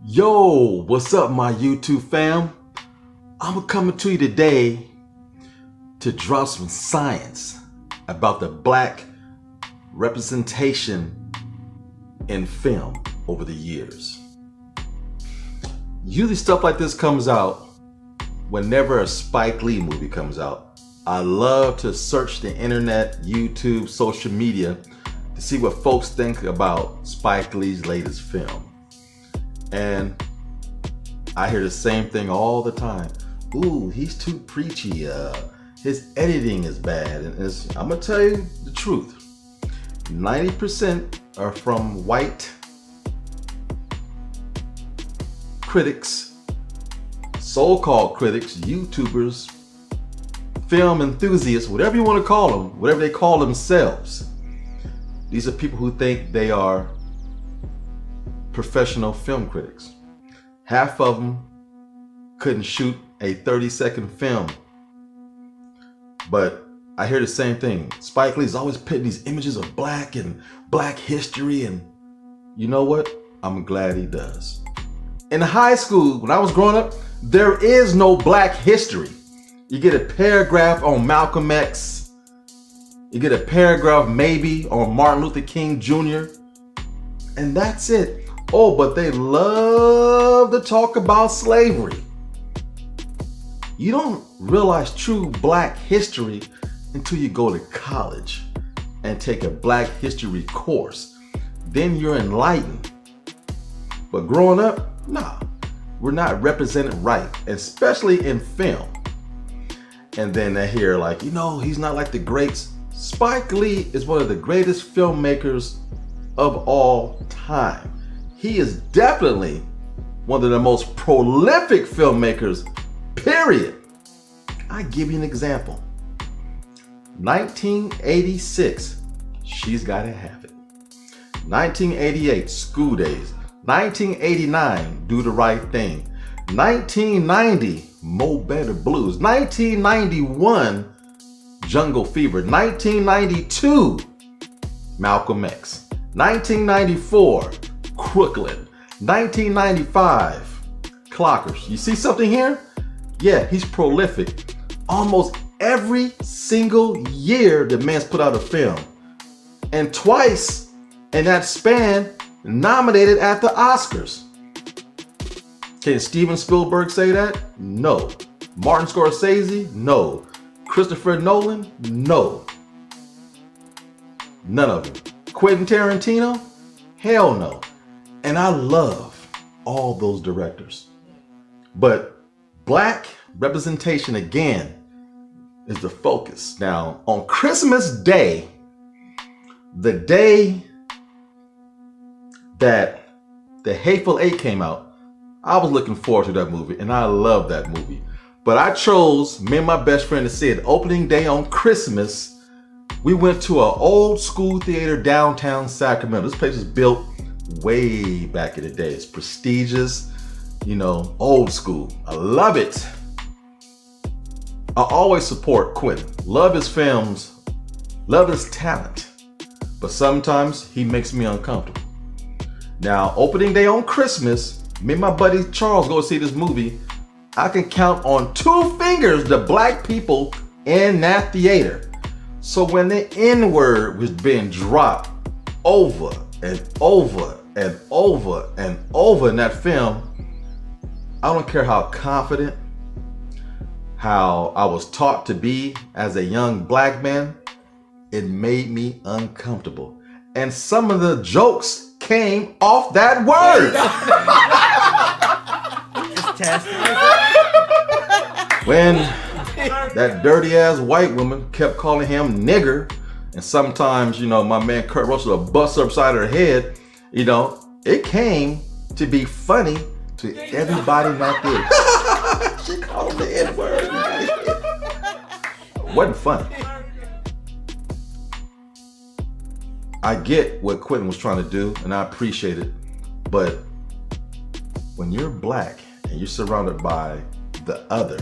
Yo, what's up my YouTube fam? I'm coming to you today to drop some science about the black representation in film over the years. Usually stuff like this comes out whenever a Spike Lee movie comes out. I love to search the internet, YouTube, social media to see what folks think about Spike Lee's latest film. And I hear the same thing all the time. Ooh, he's too preachy. His editing is bad. And I'm gonna tell you the truth. 90% are from white critics, so-called critics, YouTubers, film enthusiasts, whatever you want to call them, whatever they call themselves. These are people who think they are professional film critics. Half of them couldn't shoot a 30-second film. But I hear the same thing. Spike Lee's always putting these images of black and black history, and you know what? I'm glad he does. In high school, when I was growing up, there is no black history. You get a paragraph on Malcolm X. You get a paragraph maybe on Martin Luther King Jr. And that's it. Oh, but they love to talk about slavery. You don't realize true black history until you go to college and take a black history course. Then you're enlightened. But growing up, nah, we're not represented right, especially in film. And then they hear like, you know, he's not like the greats. Spike Lee is one of the greatest filmmakers of all time. He is definitely one of the most prolific filmmakers, period. I give you an example. 1986, She's Gotta Have It. 1988, School Days. 1989, Do the Right Thing. 1990, Mo Better Blues. 1991, Jungle Fever. 1992, Malcolm X. 1994, Crooklyn. 1995, Clockers. You see something here? Yeah, he's prolific. Almost every single year the man's put out a film. And twice in that span, nominated at the Oscars. Can Steven Spielberg say that? No. Martin Scorsese? No. Christopher Nolan? No. None of them. Quentin Tarantino? Hell no. And I love all those directors. But black representation, again, is the focus. Now, on Christmas Day, the day that The Hateful Eight came out, I was looking forward to that movie, and I love that movie. But I chose, me and my best friend, to see it opening day on Christmas. We went to an old school theater downtown Sacramento. This place was built way back in the day. It's prestigious, you know, old school. I love it. I always support Quentin. Love his films, love his talent, but sometimes he makes me uncomfortable. Now, opening day on Christmas, me and my buddy Charles go see this movie. I can count on 2 fingers the black people in that theater. So when the N-word was being dropped over and over and over and over in that film, I don't care how confident, how I was taught to be as a young black man, it made me uncomfortable. And some of the jokes came off that word. When that dirty ass white woman kept calling him nigger, and sometimes, you know, my man Kurt Russell would bust upside her head, you know, it came to be funny to everybody in that theater. She called him the N-word. Wasn't funny. I get what Quentin was trying to do, and I appreciate it, but when you're black and you're surrounded by the other,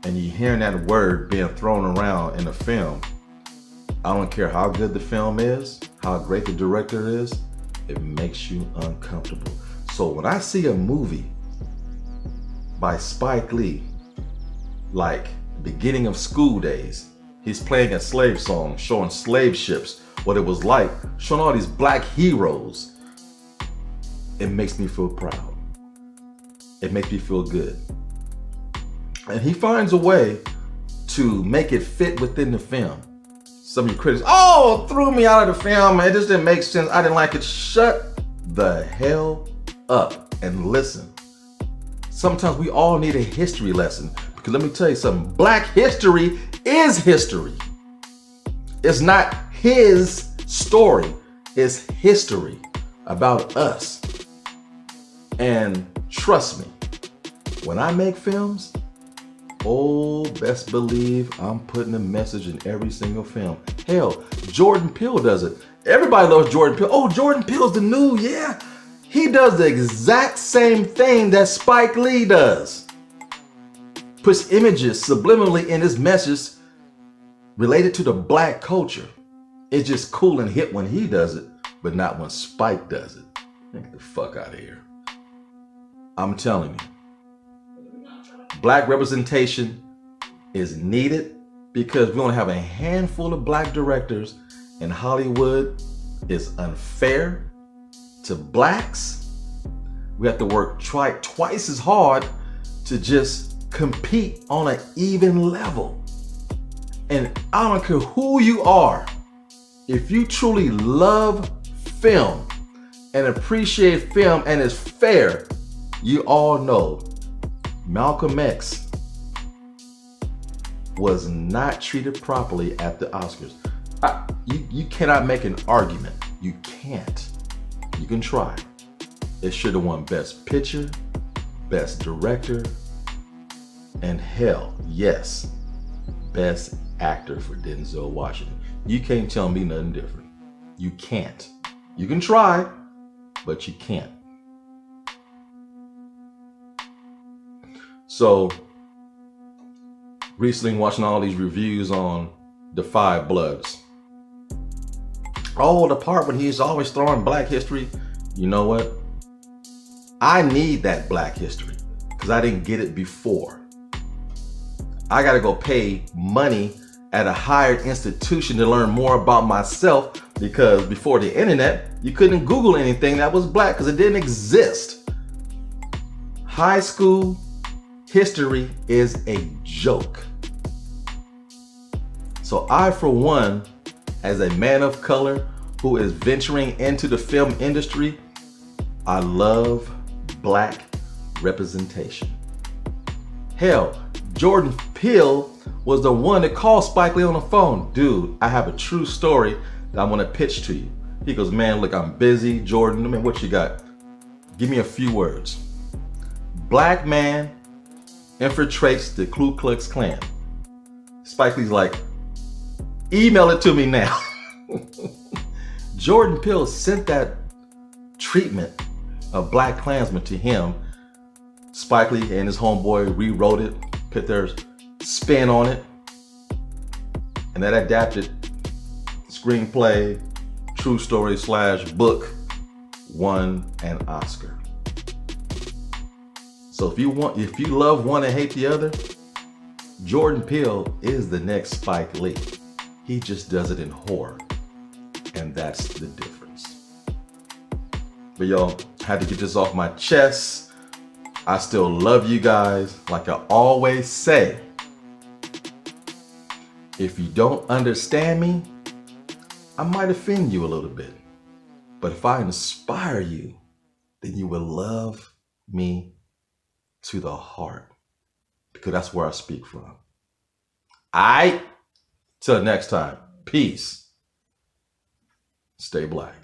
and you're hearing that word being thrown around in a film, I don't care how good the film is, how great the director is, it makes you uncomfortable. So when I see a movie by Spike Lee, like Beginning of School Days, he's playing a slave song, showing slave ships, what it was like, showing all these black heroes, it makes me feel proud. It makes me feel good. And he finds a way to make it fit within the film. Some of you critics, oh, threw me out of the film, it just didn't make sense, I didn't like it. Shut the hell up and listen. Sometimes we all need a history lesson, because let me tell you something, black history is history. It's not his story, it's history about us. And trust me, when I make films, oh, best believe I'm putting a message in every single film. Hell, Jordan Peele does it. Everybody loves Jordan Peele. Oh, Jordan Peele's the new, yeah. He does the exact same thing that Spike Lee does. Puts images subliminally in his message related to the black culture. It's just cool and hip when he does it, but not when Spike does it. Get the fuck out of here. I'm telling you, black representation is needed because we only have a handful of black directors in Hollywood. It's unfair to blacks. We have to work twice as hard to just compete on an even level. And I don't care who you are, if you truly love film and appreciate film and is fair, you all know Malcolm X was not treated properly at the Oscars. You cannot make an argument. You can't. You can try. It should have won Best Picture, Best Director, and hell, yes, Best Actor for Denzel Washington. You can't tell me nothing different. You can't. You can try, but you can't. So, recently watching all these reviews on The Five Bloods. Oh, the part when he's always throwing black history. You know what? I need that black history because I didn't get it before. I gotta go pay money at a higher institution to learn more about myself, because before the internet, you couldn't Google anything that was black because it didn't exist. High school history is a joke. So I, for one, as a man of color who is venturing into the film industry, I love black representation. Hell, Jordan Peele was the one that called Spike Lee on the phone. Dude, I have a true story that I want to pitch to you. He goes, man, look, I'm busy. Jordan, I mean, what you got? Give me a few words. Black man infiltrates the Ku Klux Klan. Spike Lee's like, email it to me now. Jordan Peele sent that treatment of Black Klansman to him. Spike Lee and his homeboy rewrote it, put their spin on it, and that adapted screenplay, true story / book won an Oscar. So if you love one and hate the other, Jordan Peele is the next Spike Lee. He just does it in horror, and that's the difference. But y'all, had to get this off my chest. I still love you guys. Like I always say, if you don't understand me, I might offend you a little bit. But if I inspire you, then you will love me to the heart, because that's where I speak from. Till next time, peace. Stay black.